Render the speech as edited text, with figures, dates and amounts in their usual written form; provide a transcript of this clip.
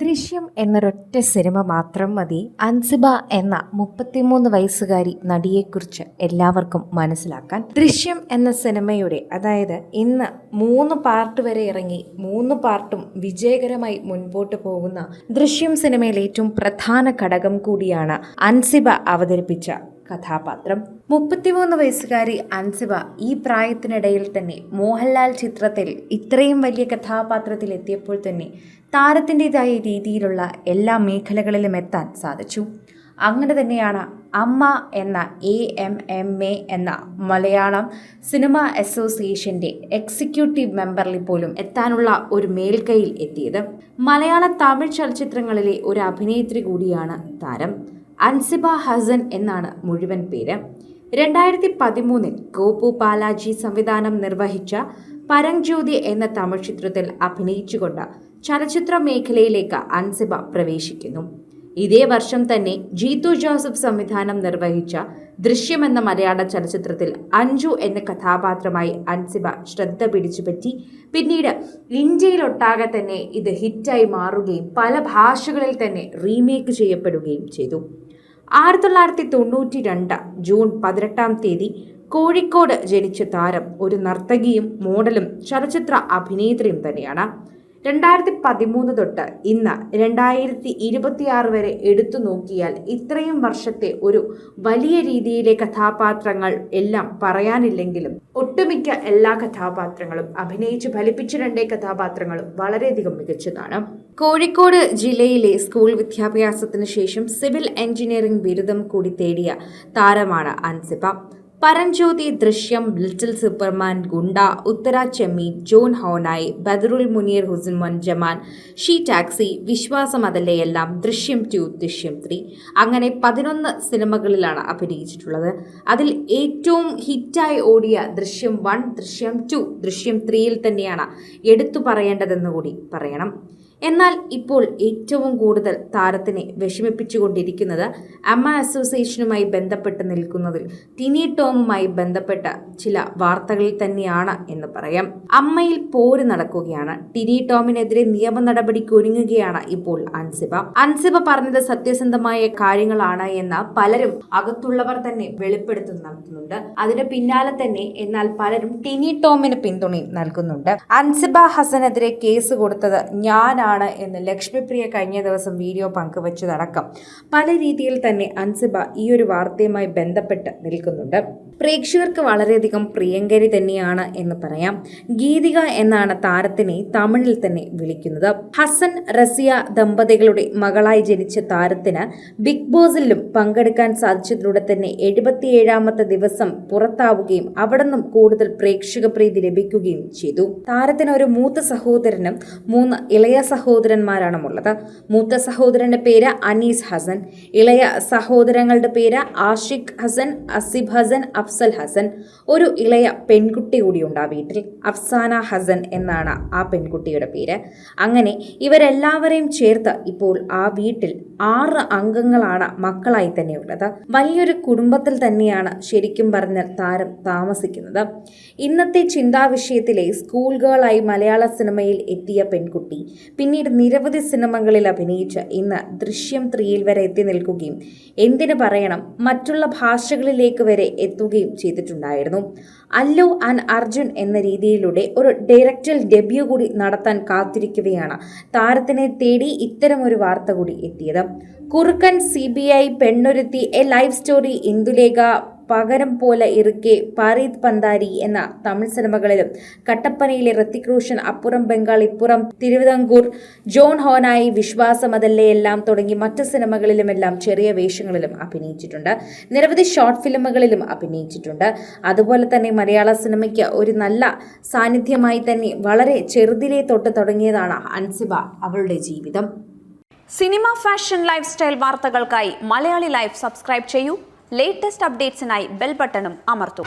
ദൃശ്യം എന്നൊരൊറ്റ സിനിമ മാത്രം മതി അൻസിബ എന്ന 33 വയസ്സുകാരി നടിയെക്കുറിച്ച് എല്ലാവർക്കും മനസ്സിലാക്കാൻ. ദൃശ്യം എന്ന സിനിമയുടെ അതായത് ഇന്ന് 3 പാർട്ട് വരെ ഇറങ്ങി 3 പാർട്ടും വിജയകരമായി മുൻപോട്ട് പോകുന്ന ദൃശ്യം സിനിമയിലെ ഏറ്റവും പ്രധാന ഘടകം കൂടിയാണ് അൻസിബ അവതരിപ്പിച്ച കഥാപാത്രം. 33 വയസ്സുകാരി അൻസിബ ഈ പ്രായത്തിനിടയിൽ തന്നെ മോഹൻലാൽ ചിത്രത്തിൽ ഇത്രയും വലിയ കഥാപാത്രത്തിൽ എത്തിയപ്പോൾ തന്നെ താരത്തിൻ്റെതായ രീതിയിലുള്ള എല്ലാ മേഖലകളിലും എത്താൻ സാധിച്ചു. അങ്ങനെ തന്നെയാണ് അമ്മ എന്ന AMMA എന്ന മലയാളം സിനിമ അസോസിയേഷൻ്റെ എക്സിക്യൂട്ടീവ് മെമ്പറിൽ പോലും എത്താനുള്ള ഒരു മേൽക്കൈയിൽ എത്തിയത്. മലയാള തമിഴ് ചലച്ചിത്രങ്ങളിലെ ഒരു അഭിനേത്രി കൂടിയാണ് താരം. അൻസിബ ഹസൻ എന്നാണ് മുഴുവൻ പേര്. 2013 ഗോപു ബാലാജി സംവിധാനം നിർവഹിച്ച പരംജ്യോതി എന്ന തമിഴ് ചിത്രത്തിൽ അഭിനയിച്ചുകൊണ്ട് ചലച്ചിത്ര മേഖലയിലേക്ക് അൻസിബ പ്രവേശിക്കുന്നു. ഇതേ വർഷം തന്നെ ജീത്തു ജോസഫ് സംവിധാനം നിർവഹിച്ച ദൃശ്യം എന്ന മലയാള ചലച്ചിത്രത്തിൽ അഞ്ജു എന്ന കഥാപാത്രമായി അൻസിബ ശ്രദ്ധ പിടിച്ചുപറ്റി. പിന്നീട് ഇന്ത്യയിലൊട്ടാകെ തന്നെ ഇത് ഹിറ്റായി മാറുകയും പല ഭാഷകളിൽ തന്നെ റീമേക്ക് ചെയ്യപ്പെടുകയും ചെയ്തു. 1992 ജൂൺ 18 കോഴിക്കോട് ജനിച്ച താരം ഒരു നർത്തകിയും മോഡലും ചലച്ചിത്ര അഭിനേത്രിയും തന്നെയാണ്. 2013 തൊട്ട് ഇന്ന് 2026 വരെ എടുത്തു നോക്കിയാൽ ഇത്രയും വർഷത്തെ ഒരു വലിയ രീതിയിലെ കഥാപാത്രങ്ങൾ എല്ലാം പറയാനില്ലെങ്കിലും ഒട്ടുമിക്ക എല്ലാ കഥാപാത്രങ്ങളും അഭിനയിച്ച് ഫലിപ്പിച്ച 2 കഥാപാത്രങ്ങളും വളരെയധികം മികച്ചതാണ്. കോഴിക്കോട് ജില്ലയിലെ സ്കൂൾ വിദ്യാഭ്യാസത്തിന് ശേഷം സിവിൽ എഞ്ചിനീയറിംഗ് ബിരുദം കൂടി തേടിയ താരമാണ് അൻസിബ. പരംജ്യോതി, ദൃശ്യം, little Superman, Gunda, Uthara Chemmeen, John Honai, Badarul Muneer, Husn Jaman, she taxi, Vishwasam Athalleyellam, ദൃശ്യം 2, ദൃശ്യം 3 അങ്ങനെ 11 സിനിമകളിലാണ് അഭിനയിച്ചിട്ടുള്ളത്. അതിൽ ഏറ്റവും ഹിറ്റായി ഓടിയ ദൃശ്യം 1, ദൃശ്യം 2, ദൃശ്യം 3യിൽ തന്നെയാണ് എടുത്തു പറയേണ്ടതെന്ന് കൂടി പറയണം. എന്നാൽ ഇപ്പോൾ ഏറ്റവും കൂടുതൽ താരത്തിനെ വിഷമിപ്പിച്ചുകൊണ്ടിരിക്കുന്നത് അമ്മ അസോസിയേഷനുമായി ബന്ധപ്പെട്ട് നിൽക്കുന്നതിൽ ടിനി ടോമുമായി ബന്ധപ്പെട്ട ചില വാർത്തകളിൽ തന്നെയാണ് എന്ന് പറയാം. അമ്മയിൽ പോര് നടക്കുകയാണ്. ടിനി ടോമിനെതിരെ നിയമ നടപടിക്ക് ഒരുങ്ങുകയാണ് ഇപ്പോൾ അൻസിബ. അൻസിബ പറഞ്ഞത് സത്യസന്ധമായ കാര്യങ്ങളാണ് എന്ന് പലരും അകത്തുള്ളവർ തന്നെ വെളിപ്പെടുത്തുന്നുണ്ട്. അതിന് പിന്നാലെ തന്നെ എന്നാൽ പലരും ടിനി ടോമിന് പിന്തുണയും നൽകുന്നുണ്ട്. അൻസിബ ഹസനെതിരെ കേസ് കൊടുത്തത് ഞാനാണ് എന്ന് ലക്ഷ്മിപ്രിയ കഴിഞ്ഞ ദിവസം വീഡിയോ പങ്കുവച്ചതടക്കം പല രീതിയിൽ തന്നെ അൻസിബ ഈ ഒരു വാർത്തയുമായി ബന്ധപ്പെട്ട് നിൽക്കുന്നുണ്ട്. പ്രേക്ഷകർക്ക് വളരെയധികം പ്രിയങ്കരി തന്നെയാണ് എന്ന് പറയാം. ഗീതിക എന്നാണ് താരത്തിനെ തമിഴിൽ തന്നെ വിളിക്കുന്നത്. ഹസൻ റസിയ ദമ്പതികളുടെ മകളായി ജനിച്ച താരത്തിന് ബിഗ് ബോസിലും പങ്കെടുക്കാൻ സാധിച്ചതിലൂടെ തന്നെ 77ാമത്തെ ദിവസം പുറത്താവുകയും അവിടെ നിന്നും കൂടുതൽ പ്രേക്ഷക പ്രീതി ലഭിക്കുകയും ചെയ്തു. താരത്തിന് ഒരു മൂത്ത സഹോദരനും 3 ഇളയ സഹോദരന്മാരാണുള്ളത്. മൂത്ത സഹോദരന്റെ പേര് അനീസ് ഹസൻ, ഇളയ സഹോദരങ്ങളുടെ പേര് ആഷിഖ് ഹസൻ, അസിബ് ഹസൻ, അഫ്സൽ ഹസൻ. ഒരു ഇളയ പെൺകുട്ടി കൂടിയുണ്ട് ആ വീട്ടിൽ. അഫ്സാന ഹസൻ എന്നാണ് ആ പെൺകുട്ടിയുടെ പേര്. അങ്ങനെ ഇവരെല്ലാവരെയും ചേർത്ത് ഇപ്പോൾ ആ വീട്ടിൽ 6 അംഗങ്ങളാണ് മക്കളായി തന്നെ ഉള്ളത്. വലിയൊരു കുടുംബത്തിൽ തന്നെയാണ് ശരിക്കും പറഞ്ഞാൽ താരം താമസിക്കുന്നത്. ഇന്നത്തെ ചിന്താവിഷയത്തിലെ സ്കൂൾ ഗേളായി മലയാള സിനിമയിൽ എത്തിയ പെൺകുട്ടി പിന്നീട് നിരവധി സിനിമകളിൽ അഭിനയിച്ച് ഇന്ന് ദൃശ്യം 3യിൽ വരെ എത്തി നിൽക്കുകയും എന്തിനു പറയണം മറ്റുള്ള ഭാഷകളിലേക്ക് വരെ എത്തുകയും ചെയ്തിട്ടുണ്ടായിരുന്നു. അല്ലു ആൻഡ് അർജുൻ എന്ന രീതിയിലൂടെ ഒരു ഡയറക്ടറൽ ഡെബ്യൂ കൂടി നടത്താൻ കാത്തിരിക്കുകയാണ് താരത്തിനെ തേടി ഇത്തരമൊരു വാർത്ത കൂടി എത്തിയത്. Kurukkan, CBI, Pennoruthi, a life story, Indulekha, പകരം പോലെ ഇറുക്കെ, പാരീത് പന്താരി എന്ന തമിഴ് സിനിമകളിലും കട്ടപ്പനയിലെ ഋത്തിക് റോഷൻ, അപ്പുറം ബംഗാൾ ഇപ്പുറം തിരുവിതാംകൂർ, ജോൺ ഹോനായി, വിശ്വാസം അതല്ലെയെല്ലാം തുടങ്ങി മറ്റ് സിനിമകളിലുമെല്ലാം ചെറിയ വേഷങ്ങളിലും അഭിനയിച്ചിട്ടുണ്ട്. നിരവധി ഷോർട്ട് ഫിലിമുകളിലും അഭിനയിച്ചിട്ടുണ്ട്. അതുപോലെ തന്നെ മലയാള സിനിമയ്ക്ക് ഒരു നല്ല സാന്നിധ്യമായി തന്നെ വളരെ ചെറുതിലേ തൊട്ട് തുടങ്ങിയതാണ് അൻസിബ അവളുടെ ജീവിതം. സിനിമ, ഫാഷൻ, ലൈഫ് സ്റ്റൈൽ വാർത്തകൾക്കായി മലയാളി ലൈഫ് സബ്സ്ക്രൈബ് ചെയ്യൂ. ലേറ്റസ്റ്റ് അപ്ഡേറ്റ്സിനായി ബെൽ ബട്ടണും അമർത്തും.